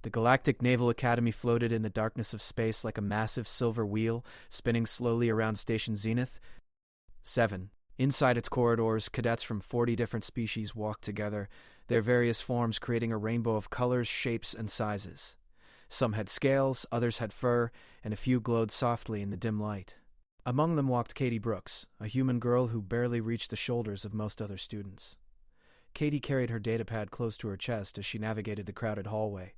The Galactic Naval Academy floated in the darkness of space like a massive silver wheel, spinning slowly around Station Zenith. 7. Inside its corridors, cadets from 40 different species walked together, their various forms creating a rainbow of colors, shapes, and sizes. Some had scales, others had fur, and a few glowed softly in the dim light. Among them walked Katie Brooks, a human girl who barely reached the shoulders of most other students. Katie carried her datapad close to her chest as she navigated the crowded hallway.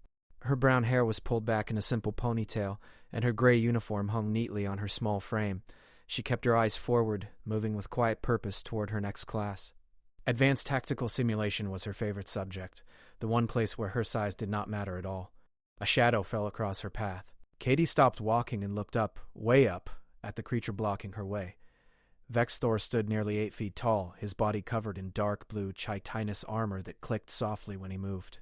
Her brown hair was pulled back in a simple ponytail, and her gray uniform hung neatly on her small frame. She kept her eyes forward, moving with quiet purpose toward her next class. Advanced tactical simulation was her favorite subject, the one place where her size did not matter at all. A shadow fell across her path. Katie stopped walking and looked up, way up, at the creature blocking her way. Vexthor stood nearly 8 feet tall, his body covered in dark blue chitinous armor that clicked softly when he moved.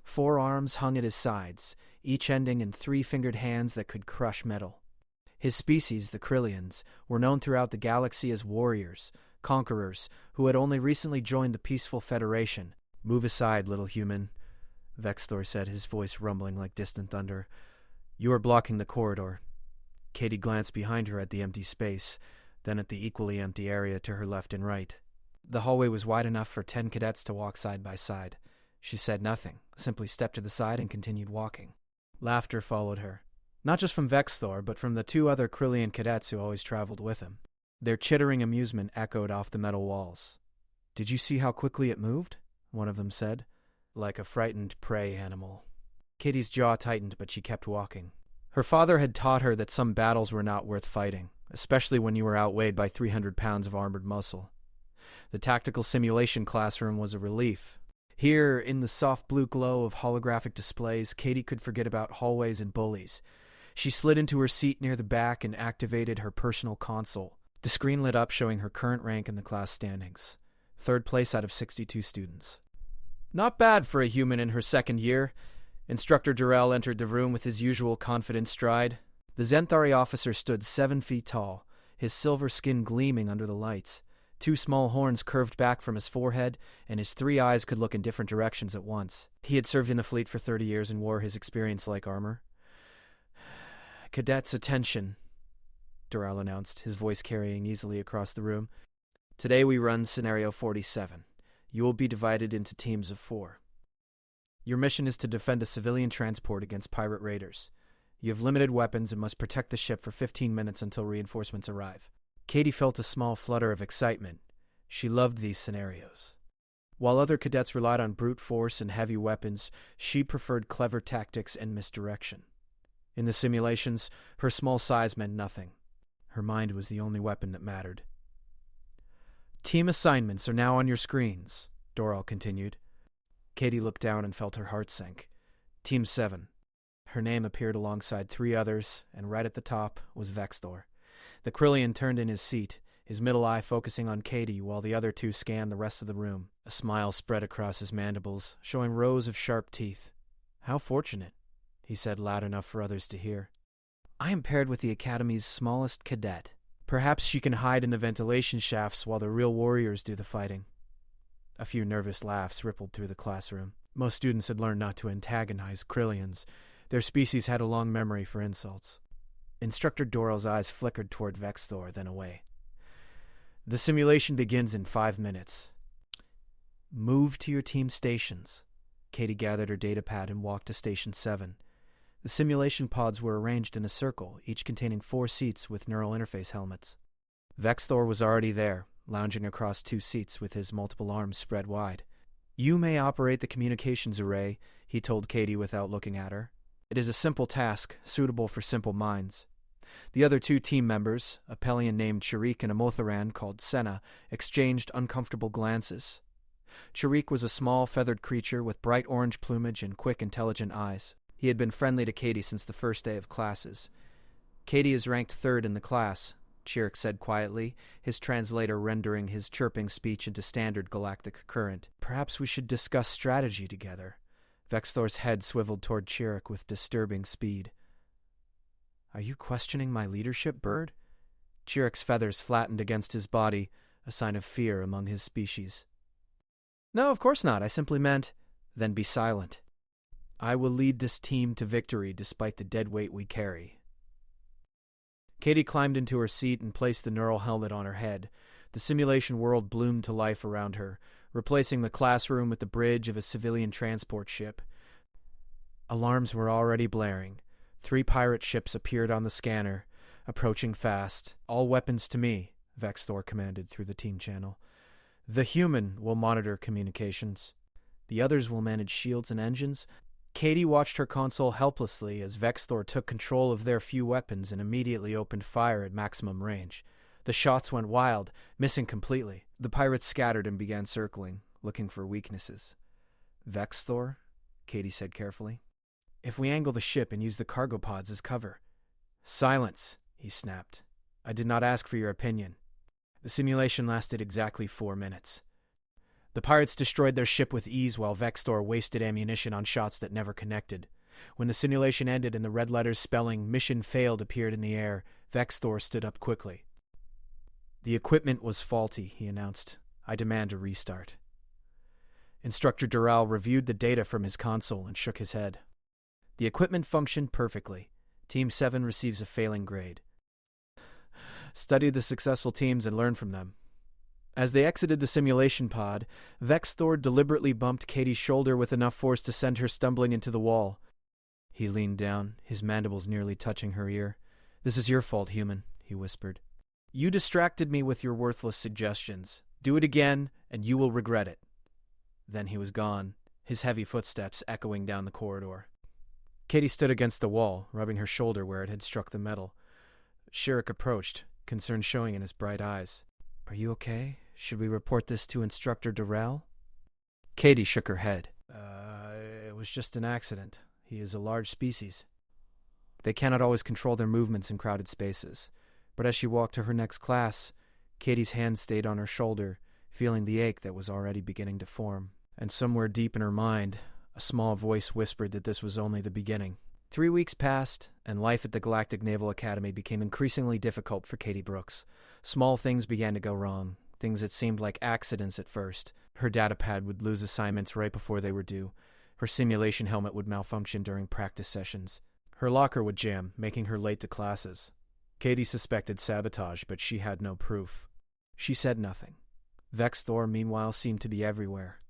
4 arms hung at his sides, each ending in 3-fingered hands that could crush metal. His species, the Krillians, were known throughout the galaxy as warriors, conquerors, who had only recently joined the peaceful Federation. "Move aside, little human," Vexthor said, his voice rumbling like distant thunder. "You are blocking the corridor." Katie glanced behind her at the empty space, then at the equally empty area to her left and right. The hallway was wide enough for 10 cadets to walk side by side. She said nothing, simply stepped to the side and continued walking. Laughter followed her, not just from Vexthor, but from the 2 other Krillian cadets who always traveled with him. Their chittering amusement echoed off the metal walls. "Did you see how quickly it moved?" one of them said. "Like a frightened prey animal." Katie's jaw tightened, but she kept walking. Her father had taught her that some battles were not worth fighting, especially when you were outweighed by 300 pounds of armored muscle. The tactical simulation classroom was a relief. Here, in the soft blue glow of holographic displays, Katie could forget about hallways and bullies. She slid into her seat near the back and activated her personal console. The screen lit up, showing her current rank in the class standings. 3rd place out of 62 students. Not bad for a human in her 2nd year. Instructor Durrell entered the room with his usual confident stride. The Zenthari officer stood 7 feet tall, his silver skin gleaming under the lights. 2 small horns curved back from his forehead, and his 3 eyes could look in different directions at once. He had served in the fleet for 30 years and wore his experience like armor. "Cadets, attention," Durrell announced, his voice carrying easily across the room. "Today we run Scenario 47. You will be divided into teams of 4. Your mission is to defend a civilian transport against pirate raiders. You have limited weapons and must protect the ship for 15 minutes until reinforcements arrive." Katie felt a small flutter of excitement. She loved these scenarios. While other cadets relied on brute force and heavy weapons, she preferred clever tactics and misdirection. In the simulations, her small size meant nothing. Her mind was the only weapon that mattered. "Team assignments are now on your screens," Dorrell continued. Katie looked down and felt her heart sink. Team 7. Her name appeared alongside 3 others, and right at the top was Vexthor. The Krillian turned in his seat, his middle eye focusing on Katie while the other 2 scanned the rest of the room. A smile spread across his mandibles, showing rows of sharp teeth. "How fortunate," he said loud enough for others to hear. "I am paired with the Academy's smallest cadet. Perhaps she can hide in the ventilation shafts while the real warriors do the fighting." A few nervous laughs rippled through the classroom. Most students had learned not to antagonize Krillians. Their species had a long memory for insults. Instructor Dorrell's eyes flickered toward Vexthor, then away. "The simulation begins in 5 minutes. Move to your team stations." Katie gathered her datapad and walked to Station 7. The simulation pods were arranged in a circle, each containing 4 seats with neural interface helmets. Vexthor was already there, lounging across 2 seats with his multiple arms spread wide. "You may operate the communications array," he told Katie without looking at her. "It is a simple task, suitable for simple minds." The other 2 team members, a Pelian named Chirik and a Motharan called Senna, exchanged uncomfortable glances. Chirik was a small, feathered creature with bright orange plumage and quick, intelligent eyes. He had been friendly to Katie since the first day of classes. "Katie is ranked 3rd in the class," Chirik said quietly, his translator rendering his chirping speech into standard galactic current. "Perhaps we should discuss strategy together." Vexthor's head swiveled toward Chirik with disturbing speed. "Are you questioning my leadership, Bird?" Chirik's feathers flattened against his body, a sign of fear among his species. "No, of course not. I simply meant—" "Then be silent." I will lead this team to victory despite the dead weight we carry. Katie climbed into her seat and placed the neural helmet on her head. The simulation world bloomed to life around her, replacing the classroom with the bridge of a civilian transport ship. Alarms were already blaring. 3 pirate ships appeared on the scanner, approaching fast. All weapons to me, Vexthor commanded through the team channel. The human will monitor communications. The others will manage shields and engines. Katie watched her console helplessly as Vexthor took control of their few weapons and immediately opened fire at maximum range. The shots went wild, missing completely. The pirates scattered and began circling, looking for weaknesses. Vexthor, Katie said carefully. If we angle the ship and use the cargo pods as cover. Silence, he snapped. I did not ask for your opinion. The simulation lasted exactly 4 minutes. The pirates destroyed their ship with ease while Vexthor wasted ammunition on shots that never connected. When the simulation ended and the red letters spelling "Mission Failed" appeared in the air, Vexthor stood up quickly. The equipment was faulty, he announced. I demand a restart. Instructor Dural reviewed the data from his console and shook his head. The equipment functioned perfectly. Team 7 receives a failing grade. Study the successful teams and learn from them. As they exited the simulation pod, Vexthor deliberately bumped Katie's shoulder with enough force to send her stumbling into the wall. He leaned down, his mandibles nearly touching her ear. This is your fault, human, he whispered. You distracted me with your worthless suggestions. Do it again, and you will regret it. Then he was gone, his heavy footsteps echoing down the corridor. Katie stood against the wall, rubbing her shoulder where it had struck the metal. Shirak approached, concern showing in his bright eyes. Are you okay? Should we report this to Instructor Dural? Katie shook her head. It was just an accident. He is a large species. They cannot always control their movements in crowded spaces. But as she walked to her next class, Katie's hand stayed on her shoulder, feeling the ache that was already beginning to form. And somewhere deep in her mind, a small voice whispered that this was only the beginning. 3 weeks passed, and life at the Galactic Naval Academy became increasingly difficult for Katie Brooks. Small things began to go wrong, things that seemed like accidents at first. Her datapad would lose assignments right before they were due. Her simulation helmet would malfunction during practice sessions. Her locker would jam, making her late to classes. Katie suspected sabotage, but she had no proof. She said nothing. Vexthor, meanwhile, seemed to be everywhere.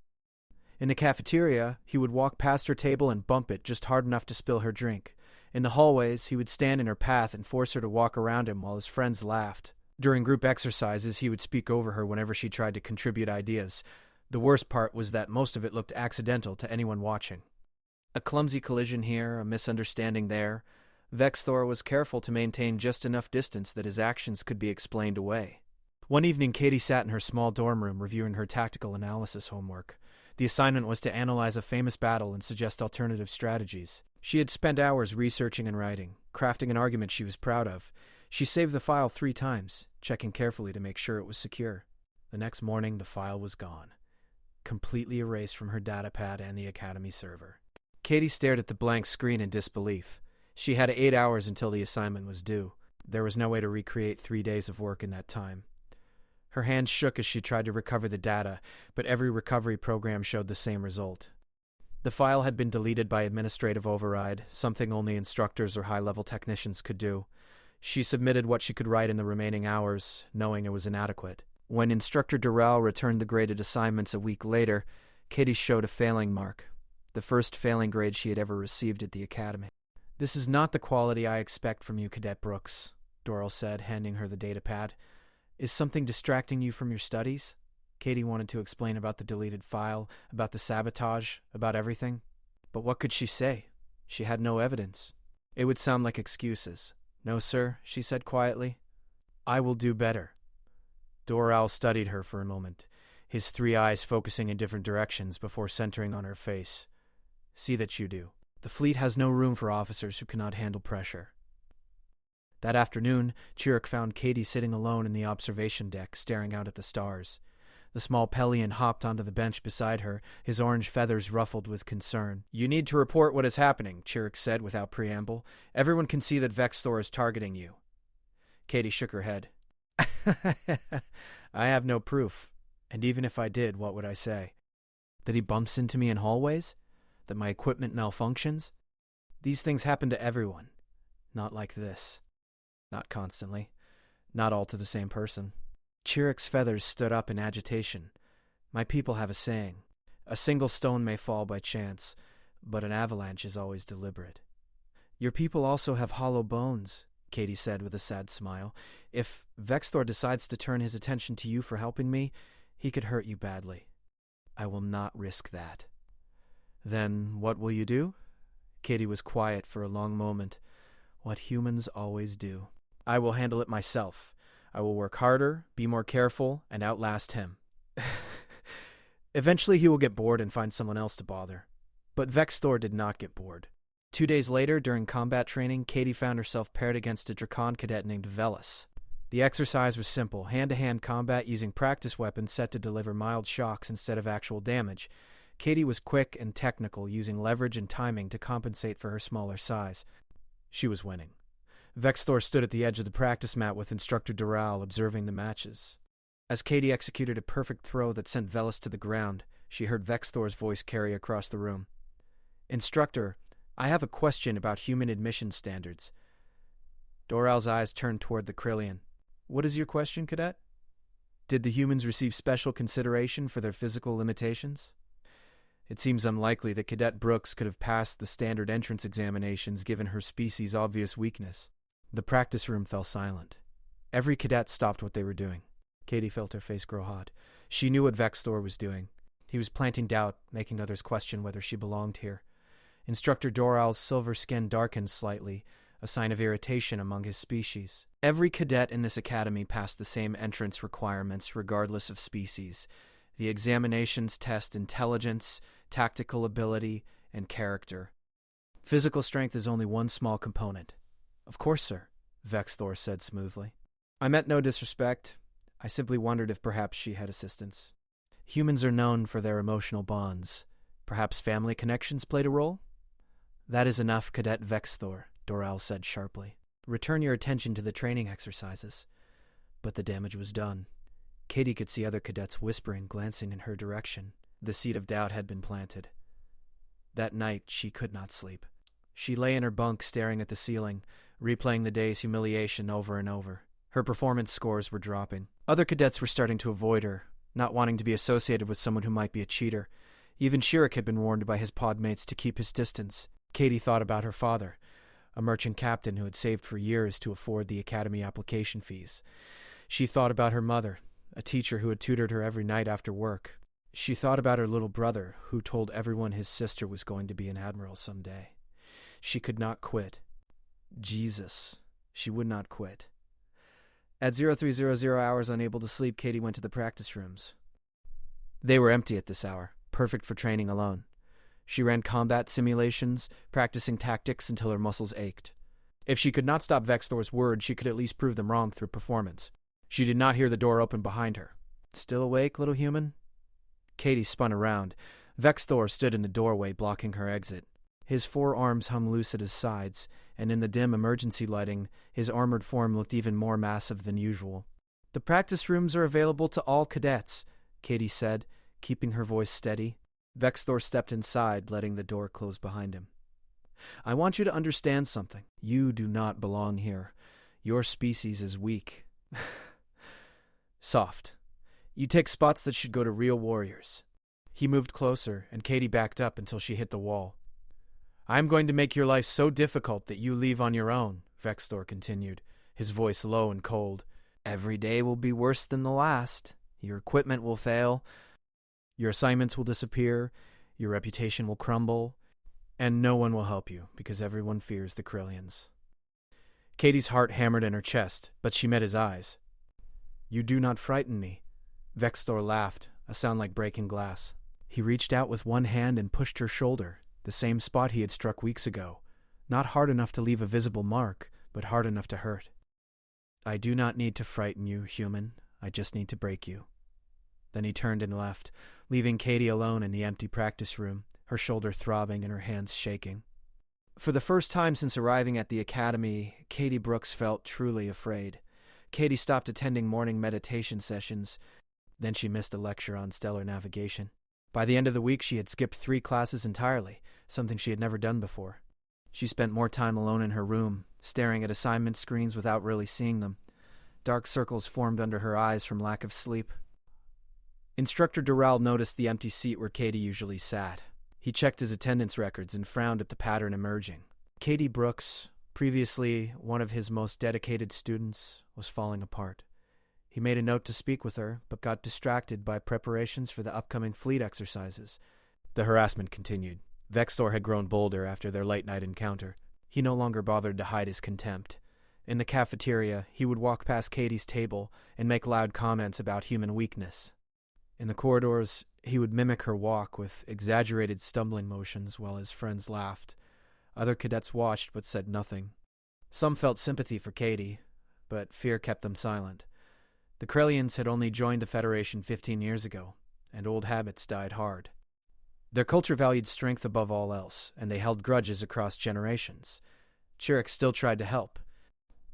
In the cafeteria, he would walk past her table and bump it just hard enough to spill her drink. In the hallways, he would stand in her path and force her to walk around him while his friends laughed. During group exercises, he would speak over her whenever she tried to contribute ideas. The worst part was that most of it looked accidental to anyone watching. A clumsy collision here, a misunderstanding there. Vexthor was careful to maintain just enough distance that his actions could be explained away. One evening, Katie sat in her small dorm room reviewing her tactical analysis homework. The assignment was to analyze a famous battle and suggest alternative strategies. She had spent hours researching and writing, crafting an argument she was proud of. She saved the file 3 times, checking carefully to make sure it was secure. The next morning, the file was gone, completely erased from her datapad and the Academy server. Katie stared at the blank screen in disbelief. She had 8 hours until the assignment was due. There was no way to recreate 3 days of work in that time. Her hands shook as she tried to recover the data, but every recovery program showed the same result. The file had been deleted by administrative override, something only instructors or high-level technicians could do. She submitted what she could write in the remaining hours, knowing it was inadequate. When Instructor Dural returned the graded assignments a week later, Katie showed a failing mark, the first failing grade she had ever received at the Academy. This is not the quality I expect from you, Cadet Brooks, Dural said, handing her the datapad. Is something distracting you from your studies? Katie wanted to explain about the deleted file, about the sabotage, about everything. But what could she say? She had no evidence. It would sound like excuses. No, sir, she said quietly. I will do better. Dural studied her for a moment, his 3 eyes focusing in different directions before centering on her face. See that you do. The fleet has no room for officers who cannot handle pressure. That afternoon, Chirik found Katie sitting alone in the observation deck, staring out at the stars. The small Pelion hopped onto the bench beside her, his orange feathers ruffled with concern. You need to report what is happening, Chirik said without preamble. Everyone can see that Vexthor is targeting you. Katie shook her head. I have no proof. And even if I did, what would I say? That he bumps into me in hallways? That my equipment malfunctions? These things happen to everyone. Not like this. Not constantly. Not all to the same person. Chirruk's feathers stood up in agitation. My people have a saying. A single stone may fall by chance, but an avalanche is always deliberate. Your people also have hollow bones, Katie said with a sad smile. If Vexthor decides to turn his attention to you for helping me, he could hurt you badly. I will not risk that. Then what will you do? Katie was quiet for a long moment. What humans always do. I will handle it myself. I will work harder, be more careful, and outlast him. Eventually he will get bored and find someone else to bother. But Vexthor did not get bored. 2 days later, during combat training, Katie found herself paired against a Drakon cadet named Velis. The exercise was simple, hand-to-hand combat using practice weapons set to deliver mild shocks instead of actual damage. Katie was quick and technical, using leverage and timing to compensate for her smaller size. She was winning. Vexthor stood at the edge of the practice mat with Instructor Doral observing the matches. As Katie executed a perfect throw that sent Velis to the ground, she heard Vexthor's voice carry across the room. Instructor, I have a question about human admission standards. Doral's eyes turned toward the Krillian. What is your question, Cadet? Did the humans receive special consideration for their physical limitations? It seems unlikely that Cadet Brooks could have passed the standard entrance examinations given her species' obvious weakness. The practice room fell silent. Every cadet stopped what they were doing. Katie felt her face grow hot. She knew what Vexthor was doing. He was planting doubt, making others question whether she belonged here. Instructor Doral's silver skin darkened slightly, a sign of irritation among his species. Every cadet in this academy passed the same entrance requirements regardless of species. The examinations test intelligence, tactical ability, and character. Physical strength is only one small component. Of course, sir, Vexthor said smoothly. I meant no disrespect. I simply wondered if perhaps she had assistance. Humans are known for their emotional bonds. Perhaps family connections played a role? That is enough, Cadet Vexthor, Doral said sharply. Return your attention to the training exercises. But the damage was done. Katie could see other cadets whispering, glancing in her direction. The seed of doubt had been planted. That night, she could not sleep. She lay in her bunk staring at the ceiling, replaying the day's humiliation over and over. Her performance scores were dropping. Other cadets were starting to avoid her, not wanting to be associated with someone who might be a cheater. Even Chirruk had been warned by his podmates to keep his distance. Katie thought about her father, a merchant captain who had saved for years to afford the academy application fees. She thought about her mother, a teacher who had tutored her every night after work. She thought about her little brother, who told everyone his sister was going to be an admiral someday. She could not quit. Jesus, she would not quit. At 0300 hours unable to sleep, Katie went to the practice rooms. They were empty at this hour, perfect for training alone. She ran combat simulations, practicing tactics until her muscles ached. If she could not stop Vexthor's words, she could at least prove them wrong through performance. She did not hear the door open behind her. Still awake, little human? Katie spun around. Vexthor stood in the doorway, blocking her exit. His forearms hung loose at his sides, and in the dim emergency lighting, his armored form looked even more massive than usual. The practice rooms are available to all cadets, Katie said, keeping her voice steady. Vexthor stepped inside, letting the door close behind him. I want you to understand something. You do not belong here. Your species is weak. Soft. You take spots that should go to real warriors. He moved closer, and Katie backed up until she hit the wall. I'm going to make your life so difficult that you leave on your own, Vexthor continued, his voice low and cold. Every day will be worse than the last. Your equipment will fail. Your assignments will disappear. Your reputation will crumble. And no one will help you, because everyone fears the Krillians. Katie's heart hammered in her chest, but she met his eyes. You do not frighten me. Vexthor laughed, a sound like breaking glass. He reached out with one hand and pushed her shoulder, the same spot he had struck weeks ago. Not hard enough to leave a visible mark, but hard enough to hurt. I do not need to frighten you, human. I just need to break you. Then he turned and left, leaving Katie alone in the empty practice room, her shoulder throbbing and her hands shaking. For the first time since arriving at the academy, Katie Brooks felt truly afraid. Katie stopped attending morning meditation sessions. Then she missed a lecture on stellar navigation. By the end of the week, she had skipped 3 classes entirely, something she had never done before. She spent more time alone in her room, staring at assignment screens without really seeing them. Dark circles formed under her eyes from lack of sleep. Instructor Doral noticed the empty seat where Katie usually sat. He checked his attendance records and frowned at the pattern emerging. Katie Brooks, previously one of his most dedicated students, was falling apart. He made a note to speak with her, but got distracted by preparations for the upcoming fleet exercises. The harassment continued. Vextor had grown bolder after their late-night encounter. He no longer bothered to hide his contempt. In the cafeteria, he would walk past Katie's table and make loud comments about human weakness. In the corridors, he would mimic her walk with exaggerated stumbling motions while his friends laughed. Other cadets watched but said nothing. Some felt sympathy for Katie, but fear kept them silent. The Krellians had only joined the Federation 15 years ago, and old habits died hard. Their culture valued strength above all else, and they held grudges across generations. Chirrut still tried to help.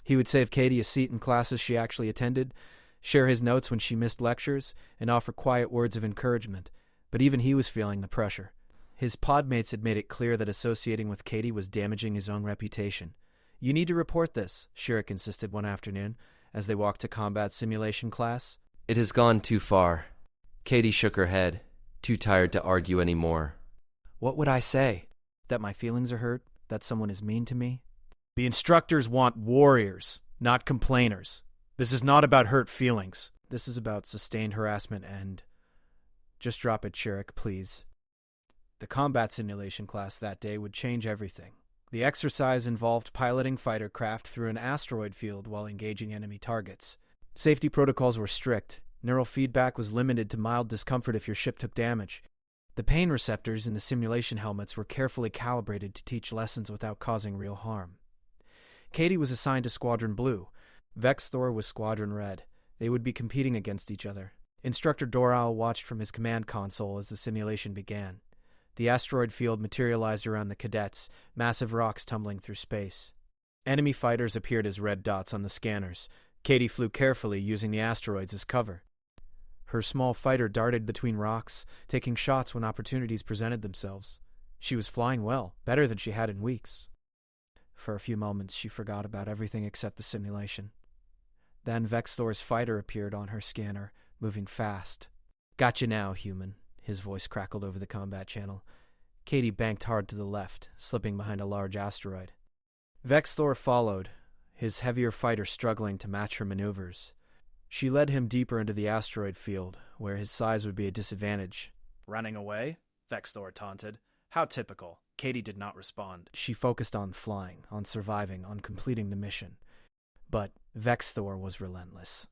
He would save Katie a seat in classes she actually attended, share his notes when she missed lectures, and offer quiet words of encouragement, but even he was feeling the pressure. His podmates had made it clear that associating with Katie was damaging his own reputation. "You need to report this," Chirrut insisted one afternoon, as they walked to combat simulation class. "It has gone too far." Katie shook her head, too tired to argue anymore. "What would I say? That my feelings are hurt? That someone is mean to me?" "The instructors want warriors, not complainers. This is not about hurt feelings. This is about sustained harassment and..." "Just drop it, Chirrut, please." The combat simulation class that day would change everything. The exercise involved piloting fighter craft through an asteroid field while engaging enemy targets. Safety protocols were strict. Neural feedback was limited to mild discomfort if your ship took damage. The pain receptors in the simulation helmets were carefully calibrated to teach lessons without causing real harm. Katie was assigned to Squadron Blue. Vextor was Squadron Red. They would be competing against each other. Instructor Doral watched from his command console as the simulation began. The asteroid field materialized around the cadets, massive rocks tumbling through space. Enemy fighters appeared as red dots on the scanners. Katie flew carefully, using the asteroids as cover. Her small fighter darted between rocks, taking shots when opportunities presented themselves. She was flying well, better than she had in weeks. For a few moments, she forgot about everything except the simulation. Then Vextor's fighter appeared on her scanner, moving fast. "Gotcha now, human," his voice crackled over the combat channel. Katie banked hard to the left, slipping behind a large asteroid. Vextor followed, his heavier fighter struggling to match her maneuvers. She led him deeper into the asteroid field, where his size would be a disadvantage. "Running away?" Vextor taunted. "How typical." Katie did not respond. She focused on flying, on surviving, on completing the mission. But Vextor was relentless.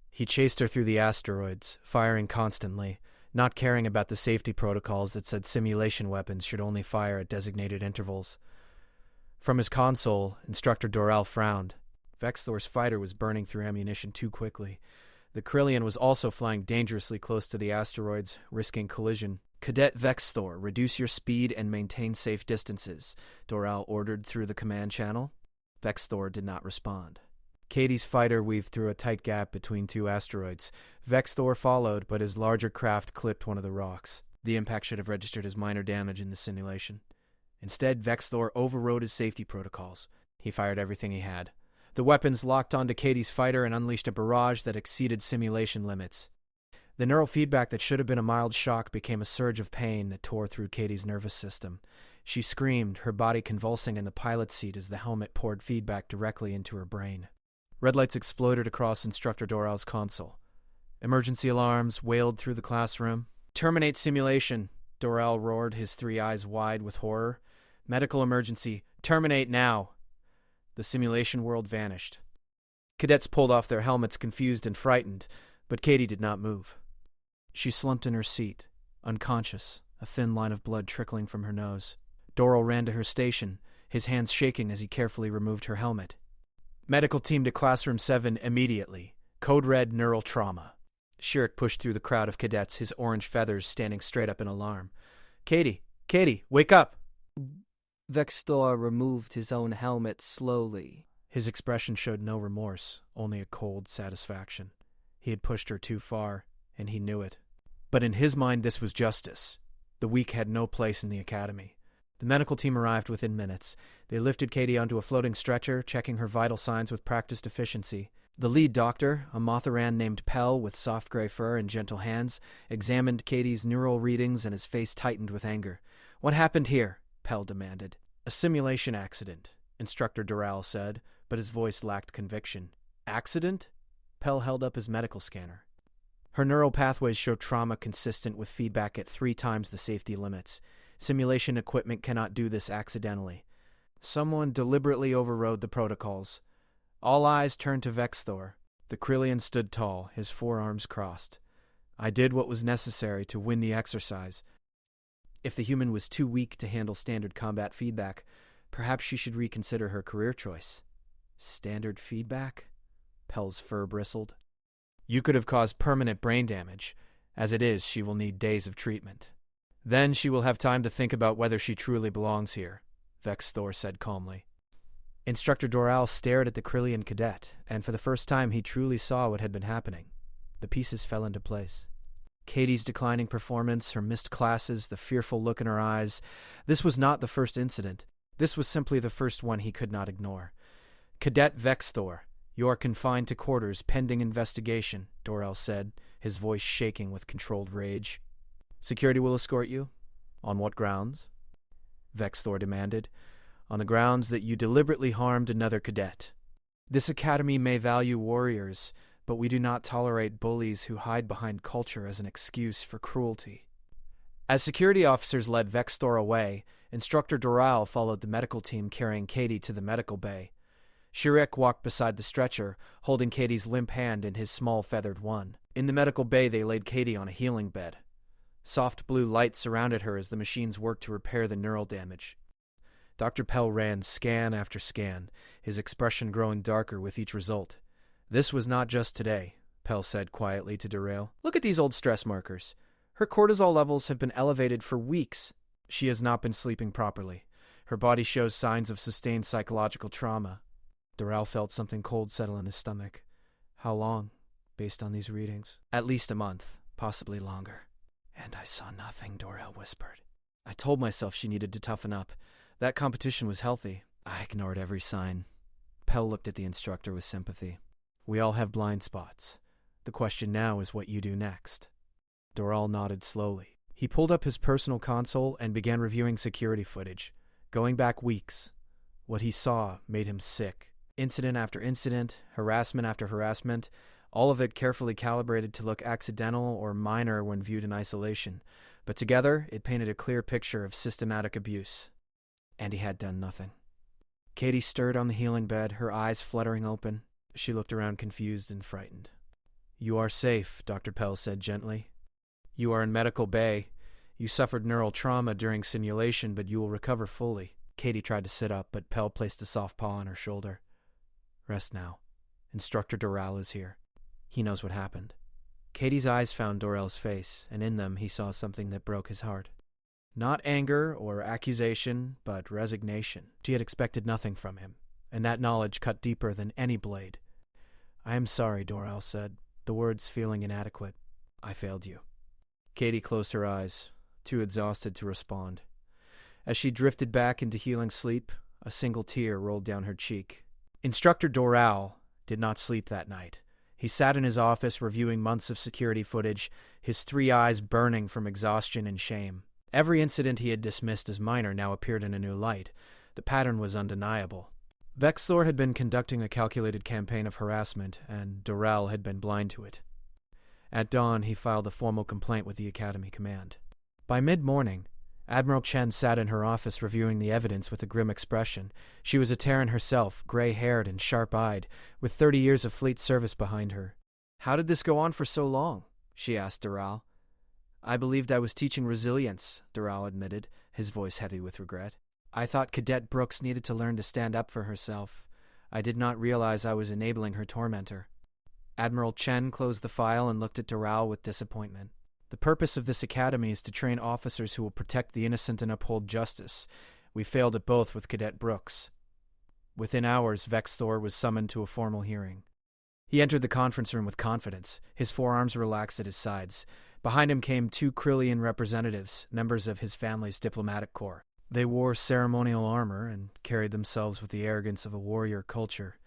He chased her through the asteroids, firing constantly, not caring about the safety protocols that said simulation weapons should only fire at designated intervals. From his console, Instructor Doral frowned. Vextor's fighter was burning through ammunition too quickly. The Krellian was also flying dangerously close to the asteroids, risking collision. "Cadet Vextor, reduce your speed and maintain safe distances," Doral ordered through the command channel. Vextor did not respond. Katie's fighter weaved through a tight gap between 2 asteroids. Vextor followed, but his larger craft clipped one of the rocks. The impact should have registered as minor damage in the simulation. Instead, Vextor overrode his safety protocols. He fired everything he had. The weapons locked onto Katie's fighter and unleashed a barrage that exceeded simulation limits. The neural feedback that should have been a mild shock became a surge of pain that tore through Katie's nervous system. She screamed, her body convulsing in the pilot's seat as the helmet poured feedback directly into her brain. Red lights exploded across Instructor Doral's console. Emergency alarms wailed through the classroom. "Terminate simulation," Doral roared, his 3 eyes wide with horror. "Medical emergency. Terminate now." The simulation world vanished. Cadets pulled off their helmets, confused and frightened, but Katie did not move. She slumped in her seat, unconscious, a thin line of blood trickling from her nose. Doral ran to her station, his hands shaking as he carefully removed her helmet. "Medical team to Classroom 7 immediately. Code Red neural trauma." Chirrut pushed through the crowd of cadets, his orange feathers standing straight up in alarm. Katie, wake up!" Vextor removed his own helmet slowly. His expression showed no remorse, only a cold satisfaction. He had pushed her too far, and he knew it. But in his mind, this was justice. The weak had no place in the academy. The medical team arrived within minutes. They lifted Katie onto a floating stretcher, checking her vital signs with practiced efficiency. The lead doctor, a Motheran named Pell with soft gray fur and gentle hands, examined Katie's neural readings and his face tightened with anger. "What happened here?" Pell demanded. "A simulation accident," Instructor Doral said, but his voice lacked conviction. "Accident?" Pell held up his medical scanner. Her neural pathways showed trauma consistent with feedback at 3 times the safety limits. Simulation equipment cannot do this accidentally. Someone deliberately overrode the protocols. All eyes turned to Vexthor. The Krillian stood tall, his forearms crossed. "I did what was necessary to win the exercise." If the human was too weak to handle standard combat feedback, perhaps she should reconsider her career choice. Standard feedback? Pell's fur bristled. "You could have caused permanent brain damage. As it is, she will need days of treatment. Then she will have time to think about whether she truly belongs here," Vexthor said calmly. Instructor Doral stared at the Krillian cadet, and for the first time he truly saw what had been happening. The pieces fell into place. Katie's declining performance, her missed classes, the fearful look in her eyes. This was not the first incident. This was simply the first one he could not ignore. "Cadet Vexthor, you are confined to quarters pending investigation," Doral said, his voice shaking with controlled rage. "Security will escort you?" "On what grounds?" Vexthor demanded. "On the grounds that you deliberately harmed another cadet. This academy may value warriors, but we do not tolerate bullies who hide behind culture as an excuse for cruelty." As security officers led Vexthor away, Instructor Doral followed the medical team carrying Katie to the medical bay. Shirek walked beside the stretcher, holding Katie's limp hand in his small feathered one. In the medical bay, they laid Katie on a healing bed. Soft blue light surrounded her as the machines worked to repair the neural damage. Dr. Pell ran scan after scan, his expression growing darker with each result. "This was not just today," Pell said quietly to Doral. "Look at these old stress markers. Her cortisol levels have been elevated for weeks. She has not been sleeping properly. Her body shows signs of sustained psychological trauma." Doral felt something cold settle in his stomach. "How long, based on these readings?" "At least a month, possibly longer." "And I saw nothing," Doral whispered. "I told myself she needed to toughen up. That competition was healthy. I ignored every sign." Pell looked at the instructor with sympathy. "We all have blind spots. The question now is what you do next." Doral nodded slowly. He pulled up his personal console and began reviewing security footage, going back weeks. What he saw made him sick. Incident after incident, harassment after harassment, all of it carefully calibrated to look accidental or minor when viewed in isolation. But together, it painted a clear picture of systematic abuse. And he had done nothing. Katie stirred on the healing bed, her eyes fluttering open. She looked around confused and frightened. "You are safe," Dr. Pell said gently. "You are in medical bay. You suffered neural trauma during simulation, but you will recover fully." Katie tried to sit up, but Pell placed a soft paw on her shoulder. "Rest now. Instructor Doral is here. He knows what happened." Katie's eyes found Doral's face, and in them he saw something that broke his heart. Not anger or accusation, but resignation. She had expected nothing from him, and that knowledge cut deeper than any blade. "I am sorry," Doral said, the words feeling inadequate. "I failed you." Katie closed her eyes, too exhausted to respond. As she drifted back into healing sleep, a single tear rolled down her cheek. Instructor Doral did not sleep that night. He sat in his office reviewing months of security footage, his 3 eyes burning from exhaustion and shame. Every incident he had dismissed as minor now appeared in a new light. The pattern was undeniable. Vexthor had been conducting a calculated campaign of harassment, and Doral had been blind to it. At dawn, he filed a formal complaint with the Academy Command. By mid-morning, Admiral Chen sat in her office reviewing the evidence with a grim expression. She was a Terran herself, gray-haired and sharp-eyed, with 30 years of fleet service behind her. "How did this go on for so long?" she asked Doral. "I believed I was teaching resilience," Doral admitted, his voice heavy with regret. "I thought Cadet Brooks needed to learn to stand up for herself. I did not realize I was enabling her tormentor." Admiral Chen closed the file and looked at Doral with disappointment. "The purpose of this academy is to train officers who will protect the innocent and uphold justice. We failed at both with Cadet Brooks." Within hours, Vexthor was summoned to a formal hearing. He entered the conference room with confidence, his forearms relaxed at his sides. Behind him came 2 Krillian representatives, members of his family's diplomatic corps. They wore ceremonial armor and carried themselves with the arrogance of a warrior culture.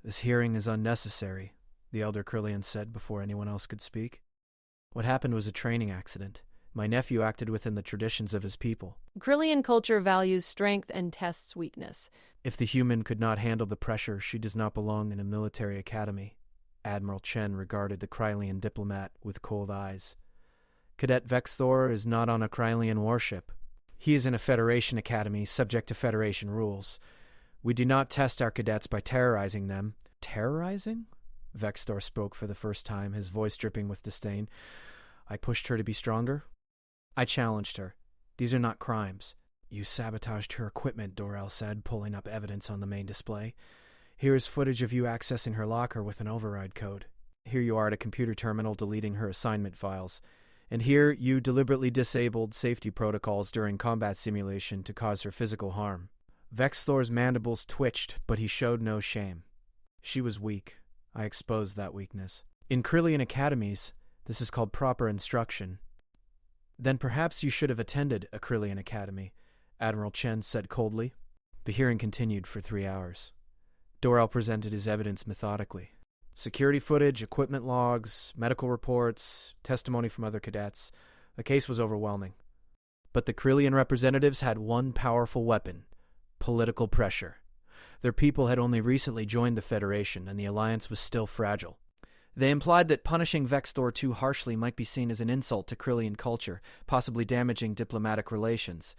"This hearing is unnecessary," the elder Krillian said before anyone else could speak. "What happened was a training accident. My nephew acted within the traditions of his people. Krillian culture values strength and tests weakness. If the human could not handle the pressure, she does not belong in a military academy." Admiral Chen regarded the Krylian diplomat with cold eyes. "Cadet Vexthor is not on a Krylian warship. He is in a Federation academy, subject to Federation rules. We do not test our cadets by terrorizing them." "Terrorizing?" Vexthor spoke for the first time, his voice dripping with disdain. "I pushed her to be stronger. I challenged her. These are not crimes." "You sabotaged her equipment," Dorel said, pulling up evidence on the main display. "Here is footage of you accessing her locker with an override code. Here you are at a computer terminal deleting her assignment files. And here you deliberately disabled safety protocols during combat simulation to cause her physical harm." Vexthor's mandibles twitched, but he showed no shame. "She was weak. I exposed that weakness. In Krillian academies, this is called proper instruction." "Then perhaps you should have attended a Krillian academy," Admiral Chen said coldly. The hearing continued for 3 hours. Dorel presented his evidence methodically. Security footage, equipment logs, medical reports, testimony from other cadets. The case was overwhelming. But the Krillian representatives had one powerful weapon: political pressure. Their people had only recently joined the Federation, and the alliance was still fragile. They implied that punishing Vexthor too harshly might be seen as an insult to Krillian culture, possibly damaging diplomatic relations.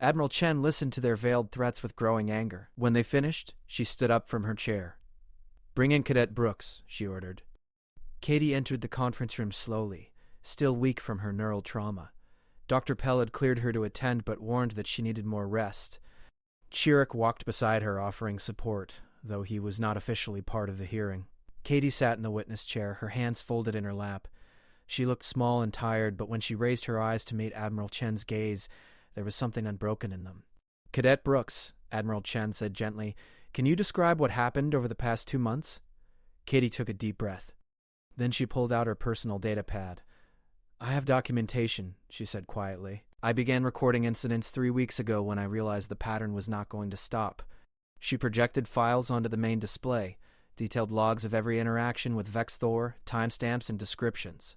Admiral Chen listened to their veiled threats with growing anger. When they finished, she stood up from her chair. "Bring in Cadet Brooks," she ordered. Katie entered the conference room slowly, still weak from her neural trauma. Dr. Pell had cleared her to attend but warned that she needed more rest. Chirrut walked beside her, offering support, though he was not officially part of the hearing. Katie sat in the witness chair, her hands folded in her lap. She looked small and tired, but when she raised her eyes to meet Admiral Chen's gaze, there was something unbroken in them. "Cadet Brooks," Admiral Chen said gently, "can you describe what happened over the past 2 months?" Katie took a deep breath. Then she pulled out her personal data pad. "I have documentation," she said quietly. "I began recording incidents 3 weeks ago when I realized the pattern was not going to stop." She projected files onto the main display, detailed logs of every interaction with Vexthor, timestamps, and descriptions.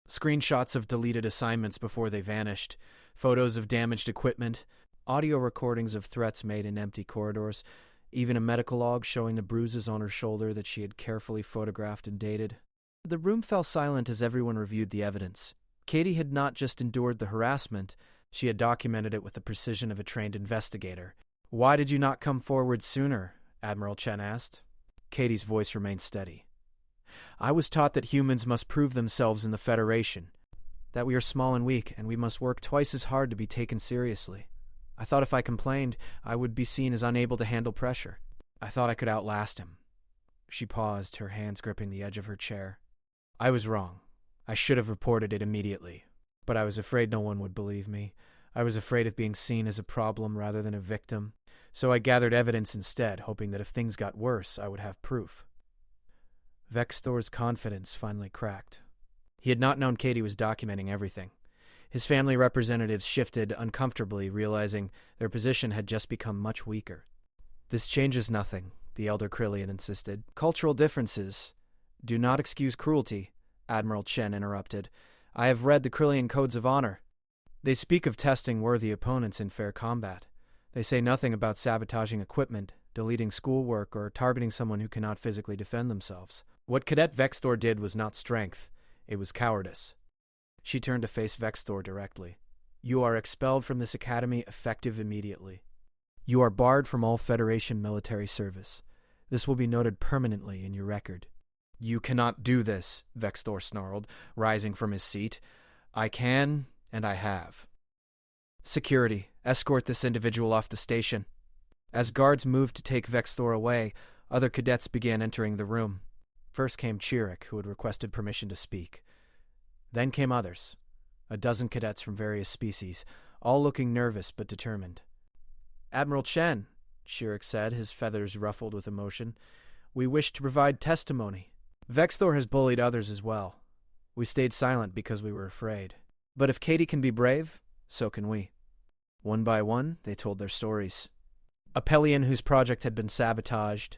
Screenshots of deleted assignments before they vanished, photos of damaged equipment, audio recordings of threats made in empty corridors, even a medical log showing the bruises on her shoulder that she had carefully photographed and dated. The room fell silent as everyone reviewed the evidence. Katie had not just endured the harassment, she had documented it with the precision of a trained investigator. "Why did you not come forward sooner?" Admiral Chen asked. Katie's voice remained steady. "I was taught that humans must prove themselves in the Federation, that we are small and weak, and we must work twice as hard to be taken seriously. I thought if I complained, I would be seen as unable to handle pressure. I thought I could outlast him." She paused, her hands gripping the edge of her chair. "I was wrong. I should have reported it immediately. But I was afraid no one would believe me. I was afraid of being seen as a problem rather than a victim. So I gathered evidence instead, hoping that if things got worse, I would have proof." Vexthor's confidence finally cracked. He had not known Katie was documenting everything. His family representatives shifted uncomfortably, realizing their position had just become much weaker. "This changes nothing," the elder Krillian insisted. "Cultural differences do not excuse cruelty," Admiral Chen interrupted. "I have read the Krillian codes of honor. They speak of testing worthy opponents in fair combat. They say nothing about sabotaging equipment, deleting schoolwork, or targeting someone who cannot physically defend themselves. What Cadet Vexthor did was not strength, it was cowardice." She turned to face Vexthor directly. "You are expelled from this academy effective immediately. You are barred from all Federation military service. This will be noted permanently in your record." "You cannot do this," Vexthor snarled, rising from his seat. "I can, and I have." "Security, escort this individual off the station." As guards moved to take Vexthor away, other cadets began entering the room. First came Chirrut, who had requested permission to speak. Then came others, a dozen cadets from various species, all looking nervous but determined. "Admiral Chen," Chirrut said, his feathers ruffled with emotion, "we wish to provide testimony. Vexthor has bullied others as well. We stayed silent because we were afraid. But if Katie can be brave, so can we. One by one, they told their stories. A Pelian whose project had been sabotaged,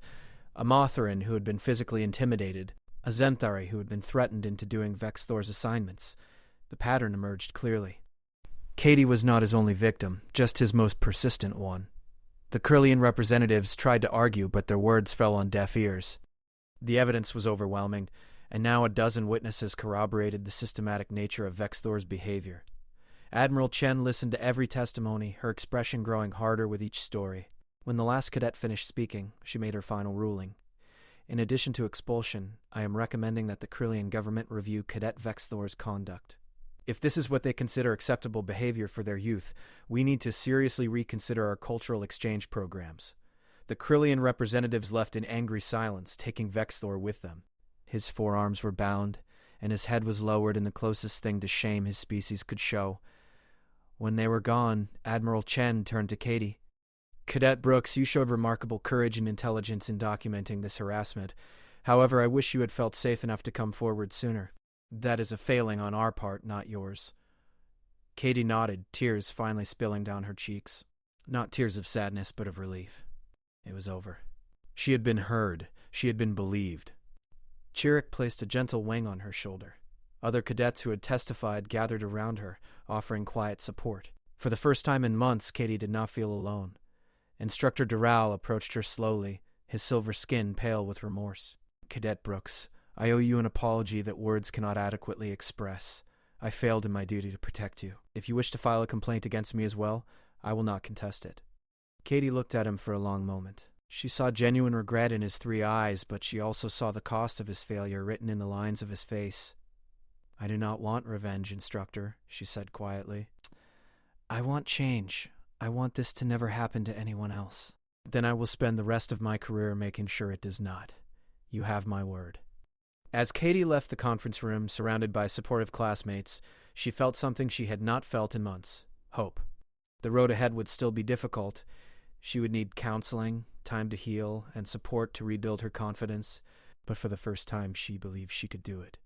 a Motherin who had been physically intimidated, a Zenthari who had been threatened into doing Vex Thor's assignments. The pattern emerged clearly. Katie was not his only victim, just his most persistent one. The Krillian representatives tried to argue, but their words fell on deaf ears. The evidence was overwhelming, and now a dozen witnesses corroborated the systematic nature of Vex Thor's behavior. Admiral Chen listened to every testimony, her expression growing harder with each story. When the last cadet finished speaking, she made her final ruling. In addition to expulsion, I am recommending that the Krillian government review Cadet Vex Thor's conduct. If this is what they consider acceptable behavior for their youth, we need to seriously reconsider our cultural exchange programs. The Krillian representatives left in angry silence, taking Vex Thor with them. His forearms were bound, and his head was lowered in the closest thing to shame his species could show. When they were gone, Admiral Chen turned to Katie. Cadet Brooks, you showed remarkable courage and intelligence in documenting this harassment. However, I wish you had felt safe enough to come forward sooner. That is a failing on our part, not yours. Katie nodded, tears finally spilling down her cheeks. Not tears of sadness, but of relief. It was over. She had been heard. She had been believed. Chirrut placed a gentle wing on her shoulder. Other cadets who had testified gathered around her, offering quiet support. For the first time in months, Katie did not feel alone. Instructor Doral approached her slowly, his silver skin pale with remorse. Cadet Brooks, I owe you an apology that words cannot adequately express. I failed in my duty to protect you. If you wish to file a complaint against me as well, I will not contest it. Katie looked at him for a long moment. She saw genuine regret in his 3 eyes, but she also saw the cost of his failure written in the lines of his face. I do not want revenge, Instructor, she said quietly. I want change. I want this to never happen to anyone else. Then I will spend the rest of my career making sure it does not. You have my word. As Katie left the conference room, surrounded by supportive classmates, she felt something she had not felt in months: hope. The road ahead would still be difficult. She would need counseling, time to heal, and support to rebuild her confidence, but for the first time she believed she could do it.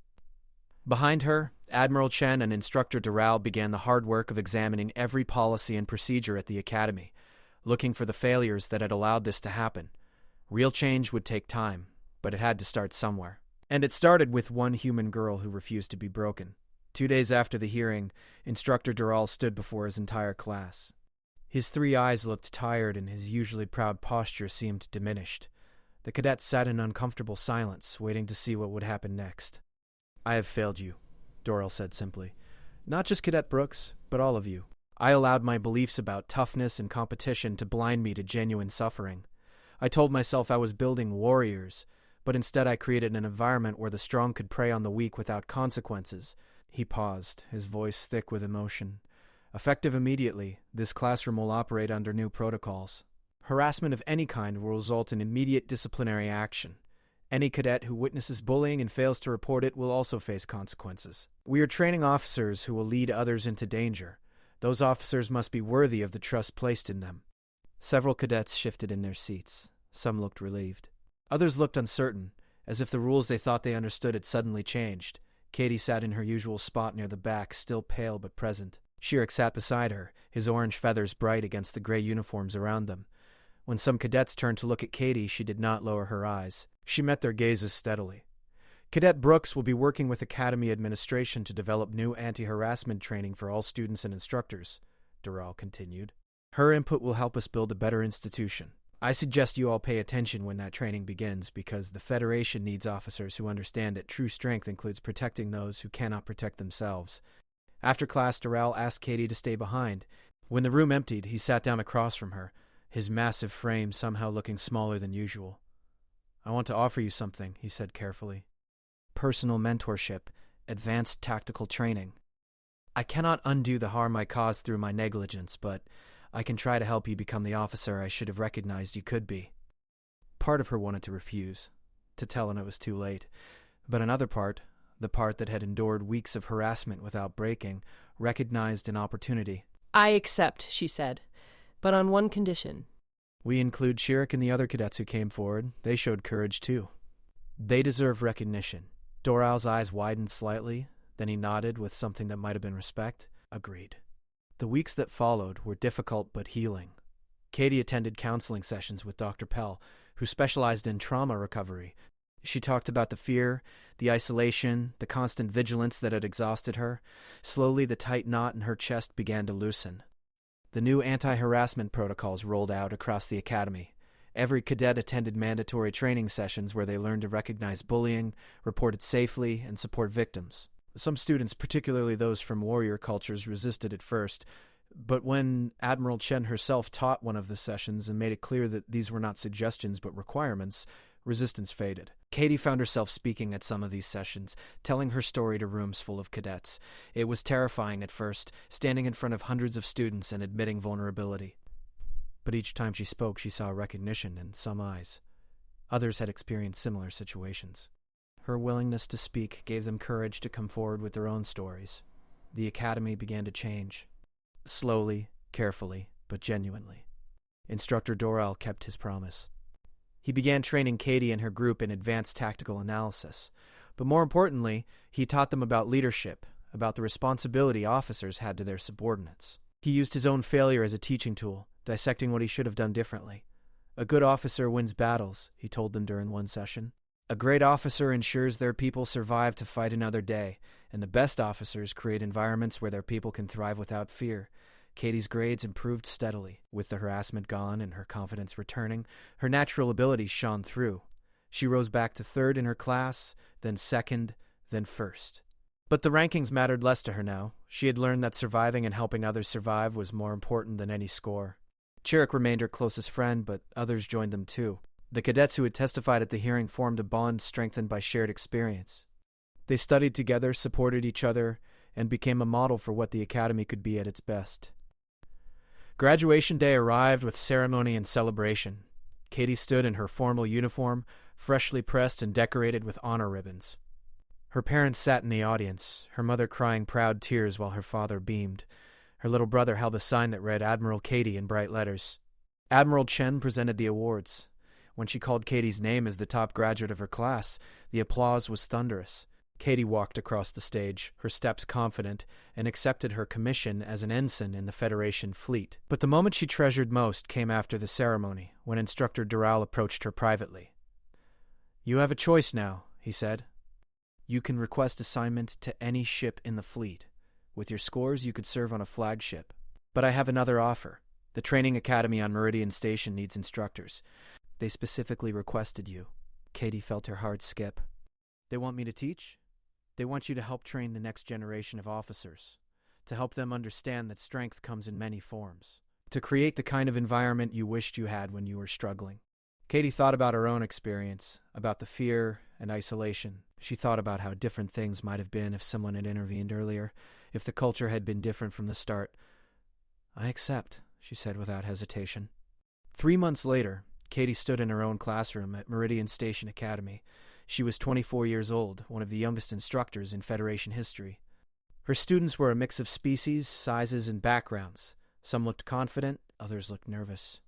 Behind her, Admiral Chen and Instructor Doral began the hard work of examining every policy and procedure at the Academy, looking for the failures that had allowed this to happen. Real change would take time, but it had to start somewhere. And it started with one human girl who refused to be broken. 2 days after the hearing, Instructor Doral stood before his entire class. His 3 eyes looked tired and his usually proud posture seemed diminished. The cadets sat in uncomfortable silence, waiting to see what would happen next. I have failed you, Doral said simply. Not just Cadet Brooks, but all of you. I allowed my beliefs about toughness and competition to blind me to genuine suffering. I told myself I was building warriors, but instead I created an environment where the strong could prey on the weak without consequences. He paused, his voice thick with emotion. Effective immediately, this classroom will operate under new protocols. Harassment of any kind will result in immediate disciplinary action. Any cadet who witnesses bullying and fails to report it will also face consequences. We are training officers who will lead others into danger. Those officers must be worthy of the trust placed in them. Several cadets shifted in their seats. Some looked relieved. Others looked uncertain, as if the rules they thought they understood had suddenly changed. Katie sat in her usual spot near the back, still pale but present. Chirrut sat beside her, his orange feathers bright against the gray uniforms around them. When some cadets turned to look at Katie, she did not lower her eyes. She met their gazes steadily. Cadet Brooks will be working with Academy administration to develop new anti-harassment training for all students and instructors, Doral continued. Her input will help us build a better institution. I suggest you all pay attention when that training begins, because the Federation needs officers who understand that true strength includes protecting those who cannot protect themselves. After class, Doral asked Katie to stay behind. When the room emptied, he sat down across from her, his massive frame somehow looking smaller than usual. I want to offer you something, he said carefully. Personal mentorship, advanced tactical training. I cannot undo the harm I caused through my negligence, but I can try to help you become the officer I should have recognized you could be. Part of her wanted to refuse, to tell him it was too late, but another part, the part that had endured weeks of harassment without breaking, recognized an opportunity. I accept, she said, but on one condition. We include Chirrut and the other cadets who came forward. They showed courage too. They deserve recognition. Doral's eyes widened slightly, Then he nodded with something that might have been respect. Agreed. The weeks that followed were difficult but healing. Katie attended counseling sessions with Dr. Pell, who specialized in trauma recovery. She talked about the fear, the isolation, the constant vigilance that had exhausted her. Slowly, the tight knot in her chest began to loosen. The new anti-harassment protocols rolled out across the academy. Every cadet attended mandatory training sessions where they learned to recognize bullying, report it safely, and support victims. Some students, particularly those from warrior cultures, resisted at first, but when Admiral Chen herself taught one of the sessions and made it clear that these were not suggestions but requirements, resistance faded. Katie found herself speaking at some of these sessions, telling her story to rooms full of cadets. It was terrifying at first, standing in front of hundreds of students and admitting vulnerability. But each time she spoke, she saw recognition in some eyes. Others had experienced similar situations. Her willingness to speak gave them courage to come forward with their own stories. The academy began to change. Slowly, carefully, but genuinely. Instructor Dorel kept his promise. He began training Katie and her group in advanced tactical analysis. But more importantly, he taught them about leadership, about the responsibility officers had to their subordinates. He used his own failure as a teaching tool, dissecting what he should have done differently. A good officer wins battles, he told them during one session. A great officer ensures their people survive to fight another day, and the best officers create environments where their people can thrive without fear. Katie's grades improved steadily. With the harassment gone and her confidence returning, her natural abilities shone through. She rose back to third in her class, then second, then first. But the rankings mattered less to her now. She had learned that surviving and helping others survive was more important than any score. Chirrut remained her closest friend, but others joined them too. The cadets who had testified at the hearing formed a bond strengthened by shared experience. They studied together, supported each other, and became a model for what the academy could be at its best. Graduation day arrived with ceremony and celebration. Katie stood in her formal uniform, freshly pressed and decorated with honor ribbons. Her parents sat in the audience, her mother crying proud tears while her father beamed. Her little brother held a sign that read Admiral Katie in bright letters. Admiral Chen presented the awards. When she called Katie's name as the top graduate of her class, the applause was thunderous. Katie walked across the stage, her steps confident, and accepted her commission as an ensign in the Federation fleet. But the moment she treasured most came after the ceremony, when Instructor Doral approached her privately. "You have a choice now," he said. "You can request assignment to any ship in the fleet. With your scores, you could serve on a flagship. But I have another offer. The training academy on Meridian Station needs instructors. They specifically requested you." Katie felt her heart skip. "They want me to teach? They want you to help train the next generation of officers, to help them understand that strength comes in many forms, to create the kind of environment you wished you had when you were struggling." Katie thought about her own experience, about the fear and isolation. She thought about how different things might have been if someone had intervened earlier, if the culture had been different from the start. "I accept," she said without hesitation. 3 months later, Katie stood in her own classroom at Meridian Station Academy. She was 24 years old, one of the youngest instructors in Federation history. Her students were a mix of species, sizes, and backgrounds. Some looked confident, others looked nervous.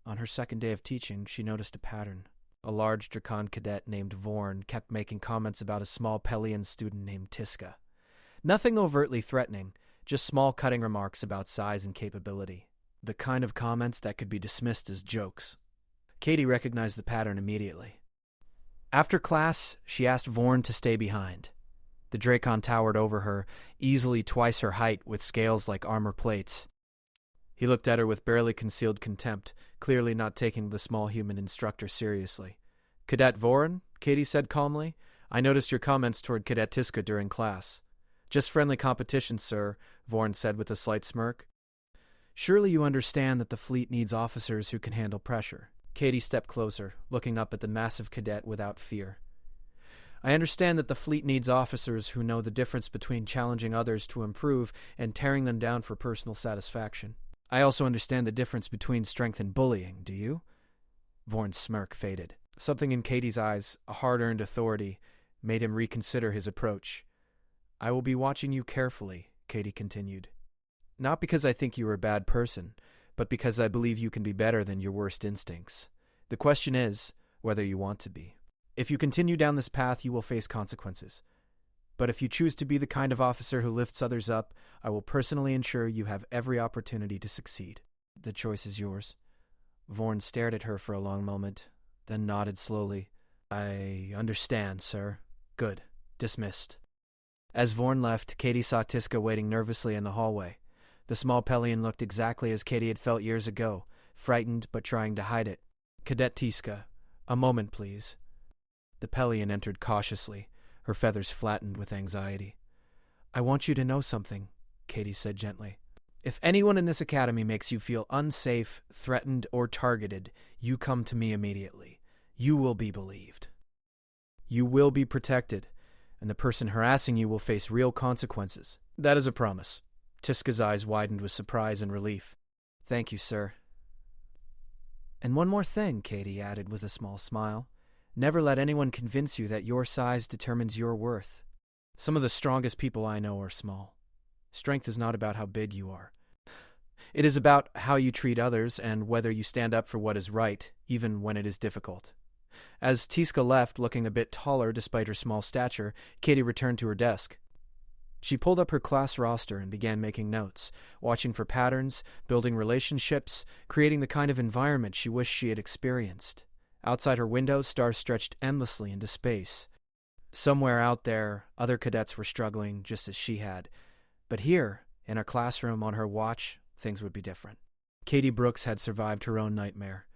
On her second day of teaching, she noticed a pattern. A large Drakon cadet named Vorn kept making comments about a small Pelian student named Tiska. Nothing overtly threatening, just small cutting remarks about size and capability. The kind of comments that could be dismissed as jokes. Katie recognized the pattern immediately. After class, she asked Vorn to stay behind. The Drakon towered over her, easily twice her height with scales like armor plates. He looked at her with barely concealed contempt, clearly not taking the small human instructor seriously. "Cadet Vorn," Katie said calmly, "I noticed your comments toward Cadet Tiska during class." "Just friendly competition, sir," Vorn said with a slight smirk. "Surely you understand that the fleet needs officers who can handle pressure." Katie stepped closer, looking up at the massive cadet without fear. "I understand that the fleet needs officers who know the difference between challenging others to improve and tearing them down for personal satisfaction. I also understand the difference between strength and bullying, do you?" Vorn's smirk faded. Something in Katie's eyes, a hard-earned authority, made him reconsider his approach. "I will be watching you carefully," Katie continued. "Not because I think you are a bad person, but because I believe you can be better than your worst instincts. The question is whether you want to be. If you continue down this path, you will face consequences. But if you choose to be the kind of officer who lifts others up, I will personally ensure you have every opportunity to succeed. The choice is yours. Vorn stared at her for a long moment, then nodded slowly. I understand, sir. Good. Dismissed. As Vorn left, Katie saw Tiska waiting nervously in the hallway. The small Pelion looked exactly as Katie had felt years ago, frightened but trying to hide it. Cadet Tiska, a moment, please. The Pelion entered cautiously, her feathers flattened with anxiety. I want you to know something, Katie said gently. If anyone in this academy makes you feel unsafe, threatened, or targeted, you come to me immediately. You will be believed. You will be protected, and the person harassing you will face real consequences. That is a promise. Tiska's eyes widened with surprise and relief. Thank you, sir. And one more thing, Katie added with a small smile. Never let anyone convince you that your size determines your worth. Some of the strongest people I know are small. Strength is not about how big you are. It is about how you treat others and whether you stand up for what is right, even when it is difficult. As Tiska left, looking a bit taller despite her small stature, Katie returned to her desk. She pulled up her class roster and began making notes, watching for patterns, building relationships, creating the kind of environment she wished she had experienced. Outside her window, stars stretched endlessly into space. Somewhere out there, other cadets were struggling just as she had. But here, in her classroom on her watch, things would be different. Katie Brooks had survived her own nightmare.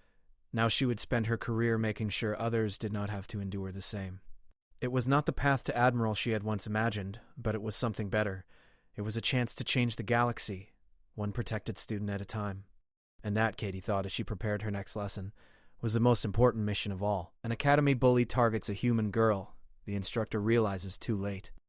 Now she would spend her career making sure others did not have to endure the same. It was not the path to Admiral she had once imagined, but it was something better. It was a chance to change the galaxy, one protected student at a time. And that, Katie thought as she prepared her next lesson, was the most important mission of all. An academy bully targets a human girl. The instructor realizes too late.